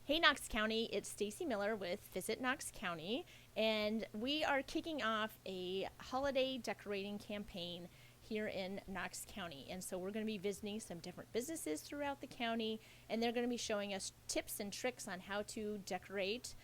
Hey Knox County, it's Stacy Miller with Visit Knox County, and we are kicking off a holiday decorating campaign here in Knox County. And so we're going to be visiting some different businesses throughout the county, and they're going to be showing us tips and tricks on how to decorate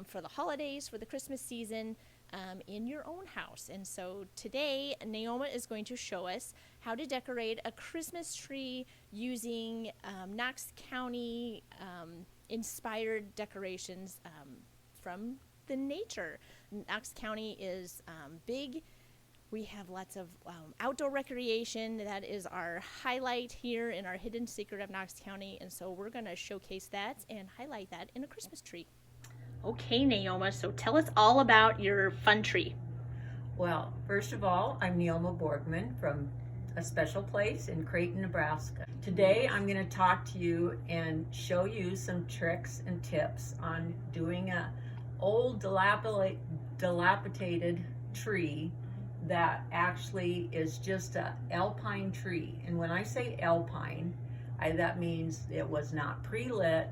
for the holidays, for the Christmas season, in your own house. And so today, Naoma is going to show us how to decorate a Christmas tree using Knox County inspired decorations from the nature. Knox County is big. We have lots of outdoor recreation. That is our highlight here in our hidden secret of Knox County. And so we're going to showcase that and highlight that in a Christmas tree. Okay, Naoma, so tell us all about your fun tree. Well, first of all, I'm Neoma Borgman from a special place in Creighton, Nebraska. Today, I'm going to talk to you and show you some tricks and tips on doing a old dilapidated tree that actually is just a alpine tree. And when I say alpine, that means it was not pre-lit,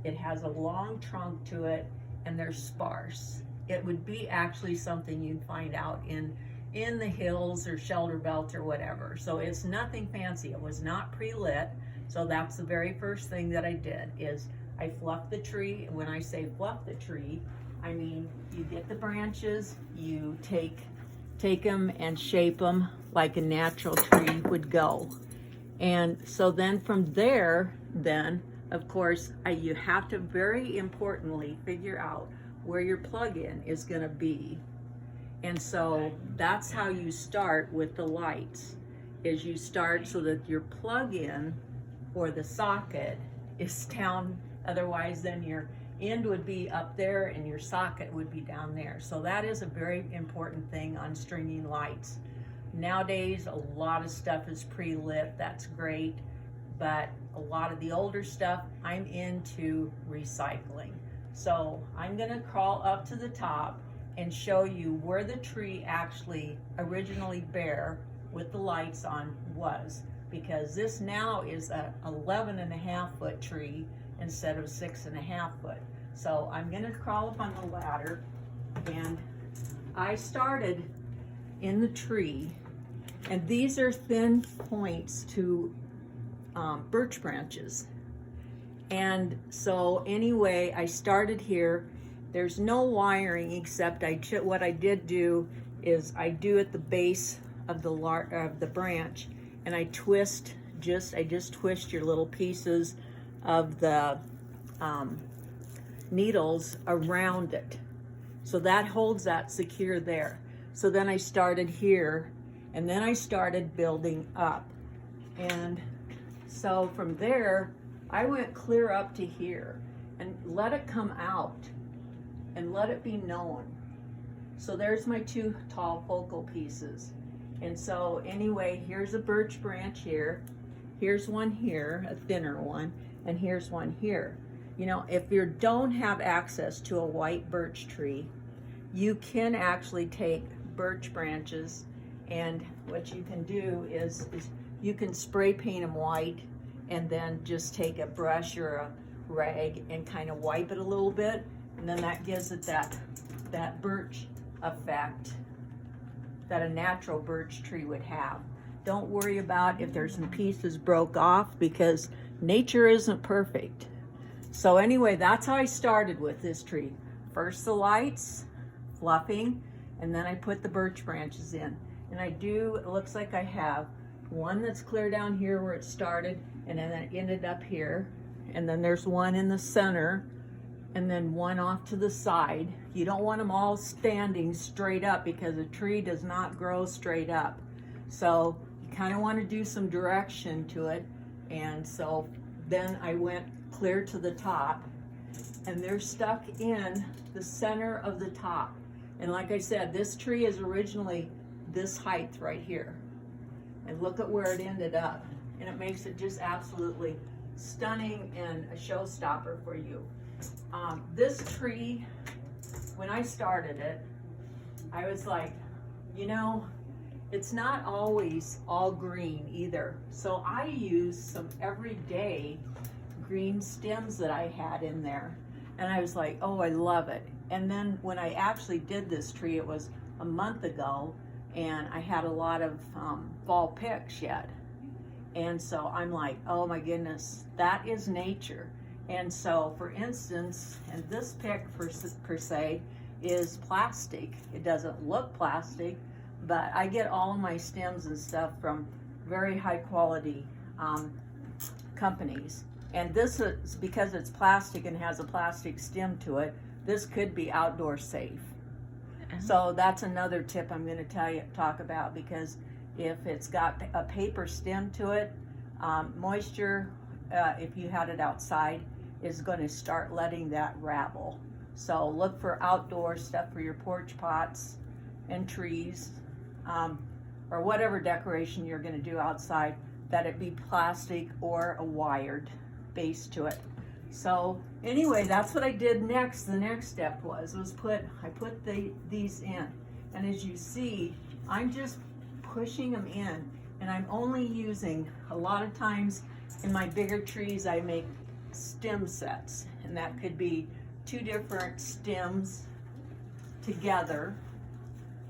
it has a long trunk to it, and they're sparse. It would be actually something you'd find out in the hills or shelter belt or whatever. So it's nothing fancy. It was not pre-lit. So that's the very first thing that I did is I fluffed the tree. And when I say fluff the tree, I mean you get the branches, you take them and shape them like a natural tree would go. And so then from there, then of course, you have to very importantly figure out where your plug-in is going to be. And so that's how you start with the lights, is you start so that your plug-in or the socket is down, otherwise then your end would be up there and your socket would be down there. So that is a very important thing on stringing lights. Nowadays, a lot of stuff is pre-lit, that's great, but a lot of the older stuff, I'm into recycling. So I'm gonna crawl up to the top and show you where the tree actually originally bare with the lights on was, because this now is a 11.5-foot tree instead of 6.5 foot. So I'm gonna crawl up on the ladder, and I started in the tree, and these are thin points to birch branches. And so anyway, I started here. There's no wiring except what I did do is I do at the base of the branch, and I just twist your little pieces of the needles around it. So that holds that secure there. So then I started here, and then I started building up. And so from there, I went clear up to here and let it come out and let it be known. So there's my two tall focal pieces. And so anyway, here's a birch branch here. Here's one here, a thinner one, and here's one here. You know, if you don't have access to a white birch tree, you can actually take birch branches, and what you can do is you can spray paint them white, and then just take a brush or a rag and kind of wipe it a little bit, and then that gives it that birch effect that a natural birch tree would have. Don't worry about if there's some pieces broke off, because nature isn't perfect. So anyway, that's how I started with this tree. First the lights, fluffing, and then I put the birch branches in. And it looks like I have one that's clear down here where it started, and then it ended up here, and then there's one in the center, and then one off to the side. You don't want them all standing straight up, because a tree does not grow straight up. So you kind of want to do some direction to it. And so then I went clear to the top, and they're stuck in the center of the top. And like I said, this tree is originally this height right here. And look at where it ended up. And it makes it just absolutely stunning and a showstopper for you. This tree, when I started it, I was like, you know, it's not always all green either. So I use some everyday green stems that I had in there. And I was like, oh, I love it. And then when I actually did this tree, it was a month ago, and I had a lot of fall picks yet. And so I'm like, oh my goodness, that is nature. And so, for instance, and this pick per se is plastic. It doesn't look plastic, but I get all of my stems and stuff from very high quality companies. And this is, because it's plastic and has a plastic stem to it, this could be outdoor safe. So that's another tip I'm going to talk about, because if it's got a paper stem to it, moisture, if you had it outside, is going to start letting that ravel. So look for outdoor stuff for your porch pots and trees, or whatever decoration you're going to do outside, that it be plastic or a wired base to it. So anyway, that's what I did next. The next step was I put these in, and as you see, I'm just pushing them in, and I'm only using, a lot of times in my bigger trees I make stem sets, and that could be 2 different stems together.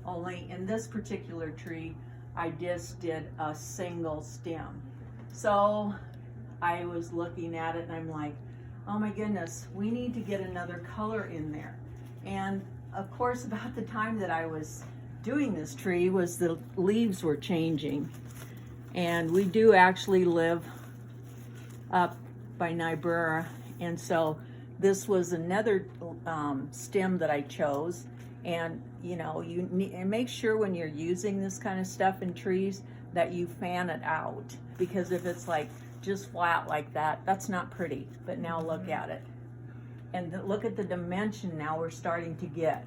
Only in this particular tree I just did a single stem. So I was looking at it and I'm like, oh my goodness, we need to get another color in there. And of course, about the time that I was doing this tree was the leaves were changing. And we do actually live up by Niobrara, and so this was another stem that I chose. And you know, you need, and make sure when you're using this kind of stuff in trees that you fan it out, because if it's like just flat like that, that's not pretty. But now look at it, and look at the dimension now we're starting to get.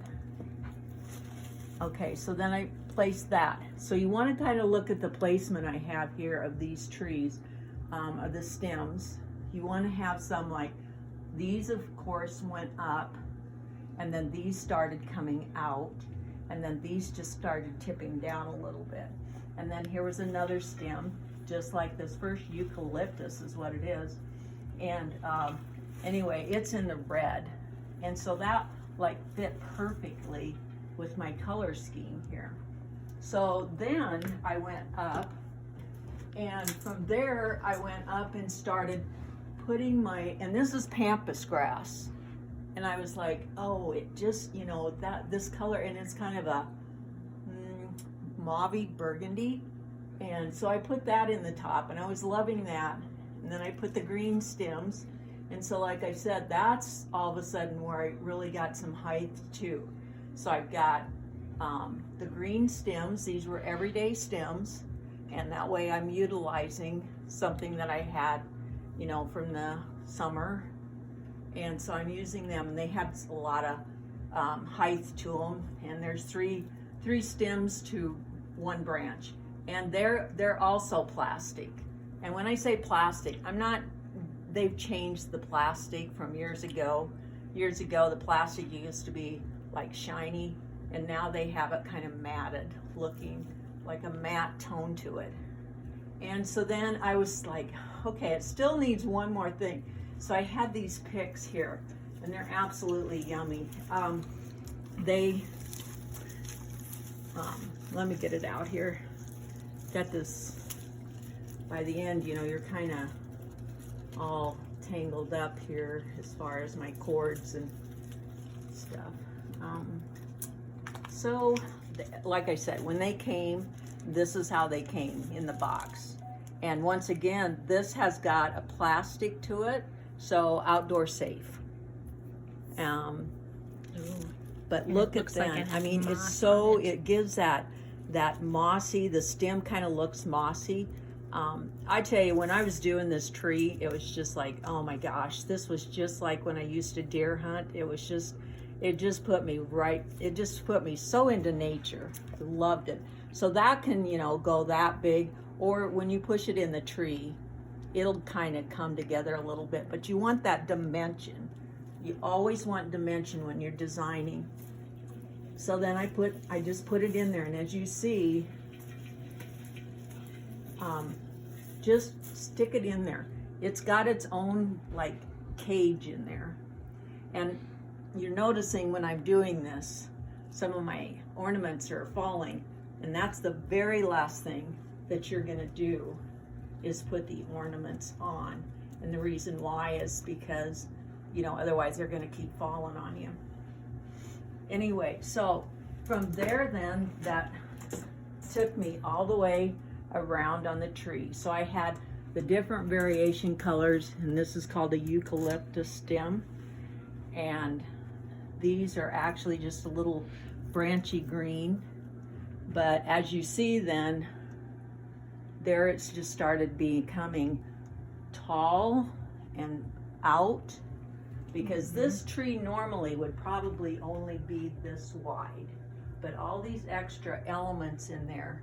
Okay, so then I placed that. So you want to kind of look at the placement I have here of these trees, of the stems. You want to have some, like these of course went up, and then these started coming out, and then these just started tipping down a little bit. And then here was another stem, just like this first, eucalyptus is what it is. And anyway, it's in the red. And so that like fit perfectly with my color scheme here. So then I went up, and from there I went up and started putting my, and this is pampas grass. And I was like, oh, it just, you know, this color, and it's kind of a mauve burgundy. And so I put that in the top, and I was loving that. And then I put the green stems. And so like I said, that's all of a sudden where I really got some height too. So I've got the green stems. These were everyday stems. And that way I'm utilizing something that I had, you know, from the summer. And so I'm using them, and they have a lot of height to them. And there's three stems to one branch, and they're also plastic. And when I say plastic, they've changed the plastic from years ago. Years ago, the plastic used to be like shiny, and now they have it kind of matted looking, like a matte tone to it. And so then I was like, okay, it still needs one more thing. So I had these picks here, and they're absolutely yummy. Let me get it out here. Got this, by the end, you know, you're kind of all tangled up here as far as my cords and stuff. So, like I said, when they came, this is how they came in the box. And once again, this has got a plastic to it, so outdoor safe. But look at that. Like, I mean, it's so, it gives that mossy, the stem kind of looks mossy. I tell you, when I was doing this tree, it was just like, oh my gosh, this was just like when I used to deer hunt. It just put me so into nature. I loved it. So that can, you know, go that big, or when you push it in the tree, it'll kind of come together a little bit, but you want that dimension. You always want dimension when you're designing. So then I just put it in there, and as you see, just stick it in there. it's got its own like cage in there. And you're noticing when I'm doing this, some of my ornaments are falling, and that's the very last thing that you're gonna do is put the ornaments on. And the reason why is because, you know, otherwise they're gonna keep falling on you. Anyway, so from there then, that took me all the way around on the tree. So I had the different variation colors, and this is called a eucalyptus stem. And these are actually just a little branchy green. But as you see then, there it's just started becoming tall and out, because this tree normally would probably only be this wide, but all these extra elements in there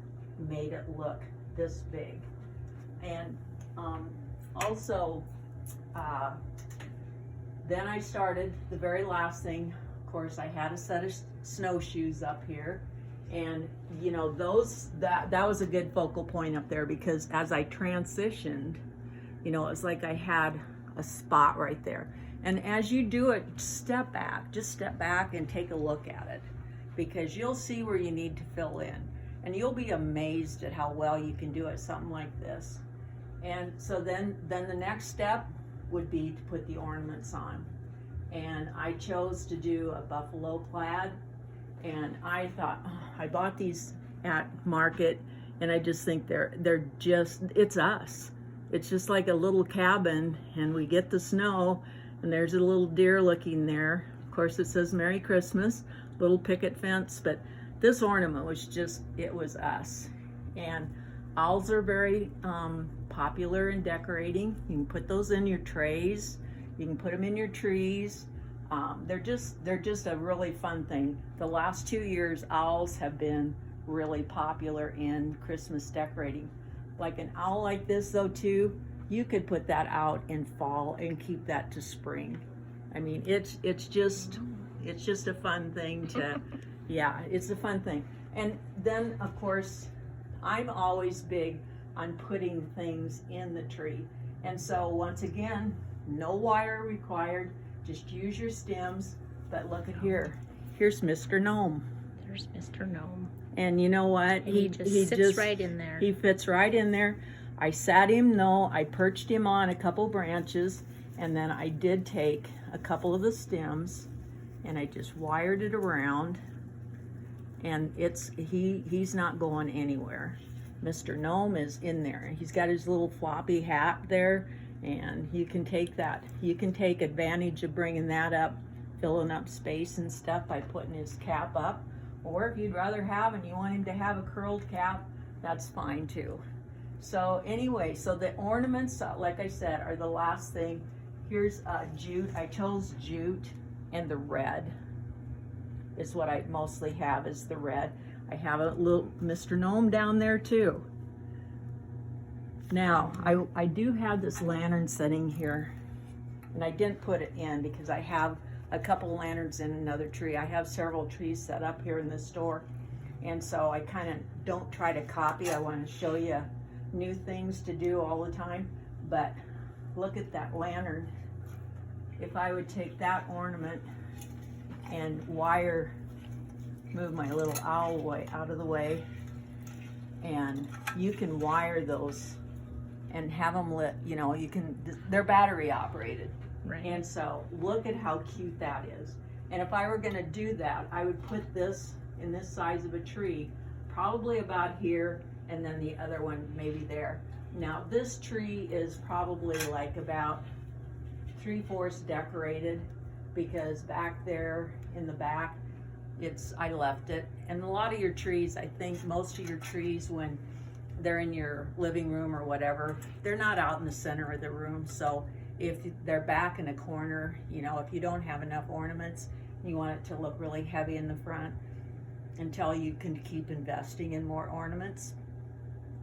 made it look this big. And also then I started the very last thing. Of course, I had a set of snowshoes up here, and you know, that was a good focal point up there, because as I transitioned, you know, it was like I had a spot right there. And as you do it, step back, just step back and take a look at it, because you'll see where you need to fill in, and you'll be amazed at how well you can do it, something like this. And so then the next step would be to put the ornaments on. And I chose to do a buffalo plaid, and I thought, oh, I bought these at market, and I just think they're just, it's us. It's just like a little cabin, and we get the snow, and there's a little deer looking there. Of course, it says Merry Christmas, little picket fence, but this ornament was just, it was us. And owls are very popular in decorating. You can put those in your trays. You can put them in your trees. They're just a really fun thing. The last 2 years, owls have been really popular in Christmas decorating. Like an owl like this though too, you could put that out in fall and keep that to spring. I mean, it's just a fun thing to, yeah, it's a fun thing. And then of course, I'm always big on putting things in the tree. And so once again, no wire required, just use your stems. But look at here, here's Mr. Gnome. There's Mr. Gnome. And you know what? He just sits right in there. He fits right in there. I sat him, no, I perched him on a couple branches, and then I did take a couple of the stems and I just wired it around, and he's not going anywhere. Mr. Gnome is in there. He's got his little floppy hat there, and you can take advantage of bringing that up, filling up space and stuff by putting his cap up. Or if you'd rather have, and you want him to have a curled cap, that's fine too. So anyway, so the ornaments, like I said, are the last thing. Here's jute. I chose jute, and the red is what I mostly have, is the red. I have a little Mr. Gnome down there too. Now, I do have this lantern sitting here, and I didn't put it in because I have a couple lanterns in another tree. I have several trees set up here in this store, and so I kind of don't try to copy. I want to show you new things to do all the time. But look at that lantern. If I would take that ornament and move my little owl way out of the way, and you can wire those and have them lit, you know, they're battery operated. Right. And so look at how cute that is. And if I were gonna do that, I would put this in this size of a tree, probably about here, and then the other one maybe there. Now this tree is probably like about 3/4 decorated, because back there in the back, I left it. And a lot of your trees, I think most of your trees, when they're in your living room or whatever, they're not out in the center of the room. So if they're back in a corner, you know, if you don't have enough ornaments, you want it to look really heavy in the front until you can keep investing in more ornaments,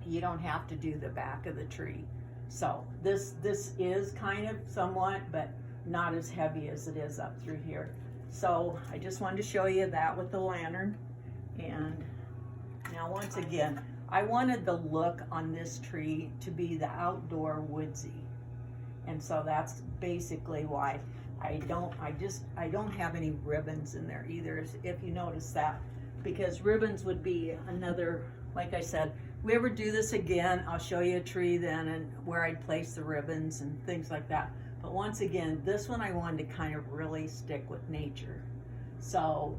you don't have to do the back of the tree. So this is kind of somewhat, but not as heavy as it is up through here. So I just wanted to show you that with the lantern. And now once again, I wanted the look on this tree to be the outdoor woodsy. And so that's basically why I don't have any ribbons in there either, if you notice that, because ribbons would be another, like I said, we ever do this again, I'll show you a tree then and where I'd place the ribbons and things like that. But once again, this one I wanted to kind of really stick with nature. So,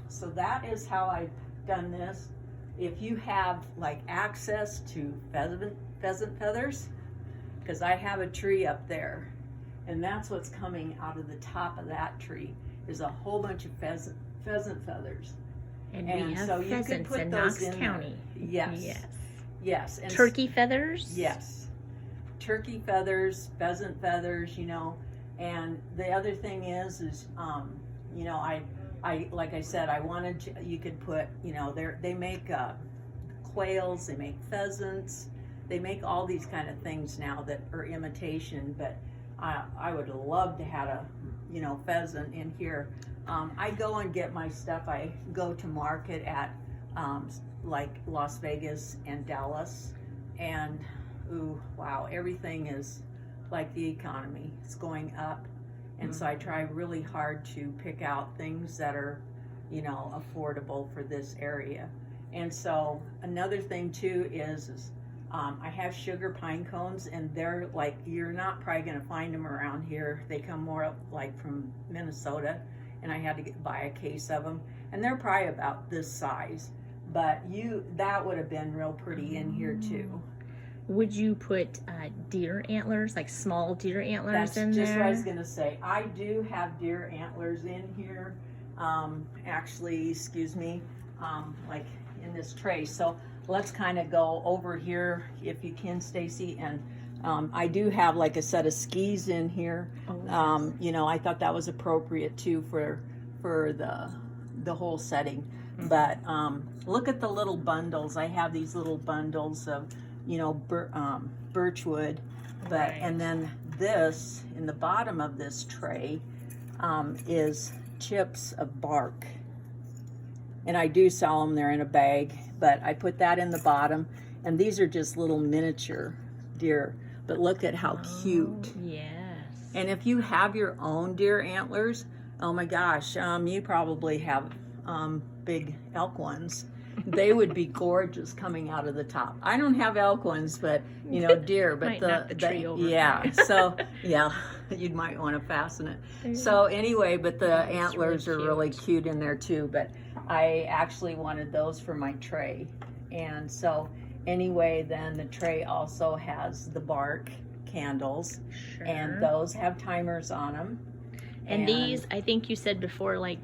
so that is how I've done this. If you have like access to pheasant feathers, because I have a tree up there, and that's what's coming out of the top of that tree is a whole bunch of pheasant feathers. And we have so you could pheasants put in those Knox in County. there. Yes. Yes. Yes. And turkey feathers? Yes. Turkey feathers, pheasant feathers, you know. And the other thing is you know, I like I said, I wanted to, you could put, you know, they make quails, they make pheasants, they make all these kind of things now that are imitation, but I would love to have a, you know, pheasant in here. I go and get my stuff. I go to market at like Las Vegas and Dallas, and ooh, wow, everything is like the economy. It's going up, and so I try really hard to pick out things that are, you know, affordable for this area. And so another thing too is I have sugar pine cones, and they're like, you're not probably going to find them around here. They come more up like from Minnesota, and I had to buy a case of them, and they're probably about this size. But that would have been real pretty in here too. Would you put deer antlers, like small deer antlers in there? That's just what I was going to say. I do have deer antlers in here. Actually, excuse me, like in this tray. So let's kind of go over here if you can, Stacy. And I do have like a set of skis in here. Oh, you know, I thought that was appropriate too for the whole setting. But look at the little bundles. I have these little bundles of, you know, birchwood. But right. And then this in the bottom of this tray is chips of bark. And I do sell them, they're in a bag, but I put that in the bottom. And these are just little miniature deer. But look at how cute. Yes. And if you have your own deer antlers, oh my gosh, you probably have big elk ones. They would be gorgeous coming out of the top. I don't have elk ones, but you know, deer. But might knock the tree over. Yeah. So yeah, you might want to fasten it. So anyway, but the antlers are really cute in there too. But I actually wanted those for my tray, and so anyway, then the tray also has the bark candles, Sure. and those have timers on them. And these, I think you said before, like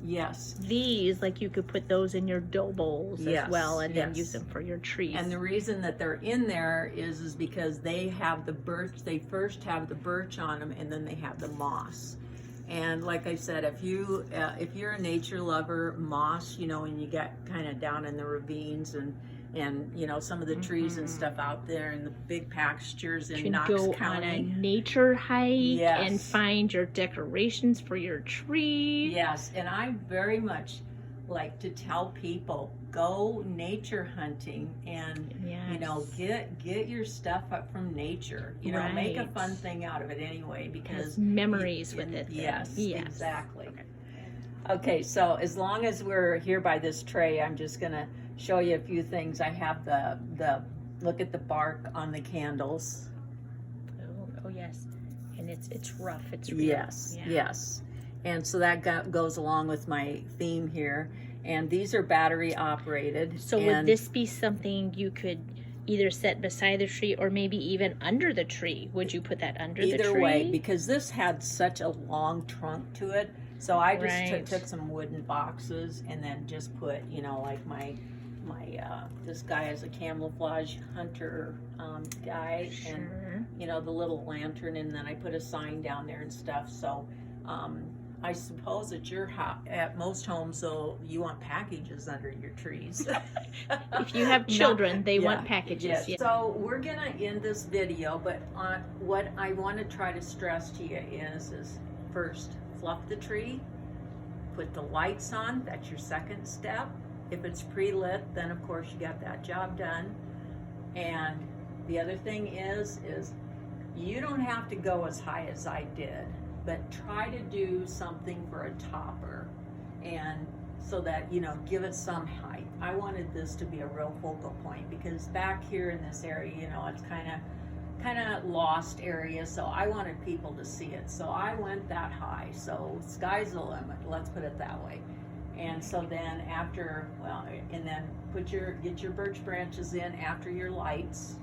yes, these, like you could put those in your dough bowls as well, and then yes. use them for your trees. And the reason that they're in there is because they have the birch. They first have the birch on them, and then they have the moss. And like I said, if you're a nature lover, moss, you know, and you get kind of down in the ravines and you know, some of the trees and stuff out there and the big pastures in Knox County. You can go on a nature hike Yes. and find your decorations for your tree. Yes, and I very much like to tell people, go nature hunting and you know, get your stuff up from nature. You know, make a fun thing out of it anyway, because has memories with it. Yes, yes, exactly. Okay, so as long as we're here by this tray, I'm just gonna show you a few things. I have the look at the bark on the candles. Oh yes, and it's rough. It's real. Yes, yes. And so that goes along with my theme here. And these are battery operated. So would this be something you could either set beside the tree or maybe even under the tree? Would you put that under the tree? Either way, because this had such a long trunk to it. So I just took some wooden boxes and then just put, you know, like my this guy is a camouflage hunter guy, and you know, the little lantern, and then I put a sign down there and stuff. So I suppose at most homes, though, you want packages under your trees. If you have children, they want packages. Yes. Yeah. So we're gonna end this video, but what I want to try to stress to you is first, fluff the tree, put the lights on. That's your second step. If it's pre-lit, then of course you got that job done. And the other thing is You don't have to go as high as I did, but try to do something for a topper, and so that, you know, give it some height. I wanted this to be a real focal point because back here in this area, you know, it's kind of lost area, so I wanted people to see it. So I went that high. So sky's the limit, let's put it that way. And so then after, well, and then get your birch branches in after your lights,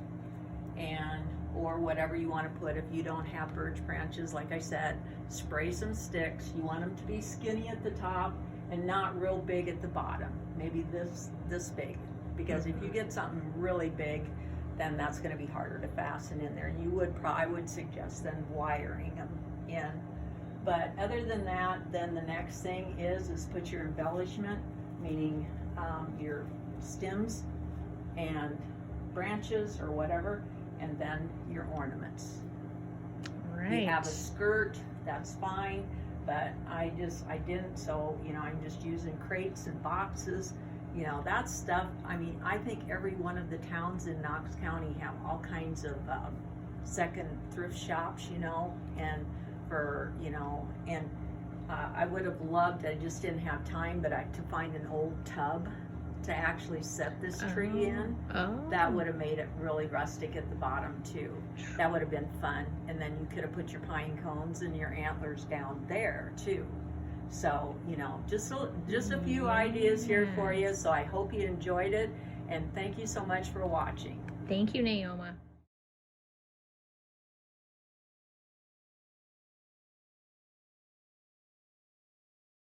and or whatever you want to put. If you don't have birch branches, like I said, spray some sticks. You want them to be skinny at the top and not real big at the bottom. Maybe this big, because if you get something really big, then that's going to be harder to fasten in there. And I would suggest then wiring them in. But other than that, then the next thing is put your embellishment, meaning your stems and branches or whatever, and then your ornaments. Right. You have a skirt, that's fine, but I didn't, so, you know, I'm just using crates and boxes. You know, that stuff, I mean, I think every one of the towns in Knox County have all kinds of second thrift shops, you know, and for, you know, and I would have loved, I just didn't have time, but to find an old tub to actually set this tree in. That would have made it really rustic at the bottom too. That would have been fun. And then you could have put your pine cones and your antlers down there too. So, you know, just a few ideas here for you. So I hope you enjoyed it, and thank you so much for watching. Thank you, Naoma.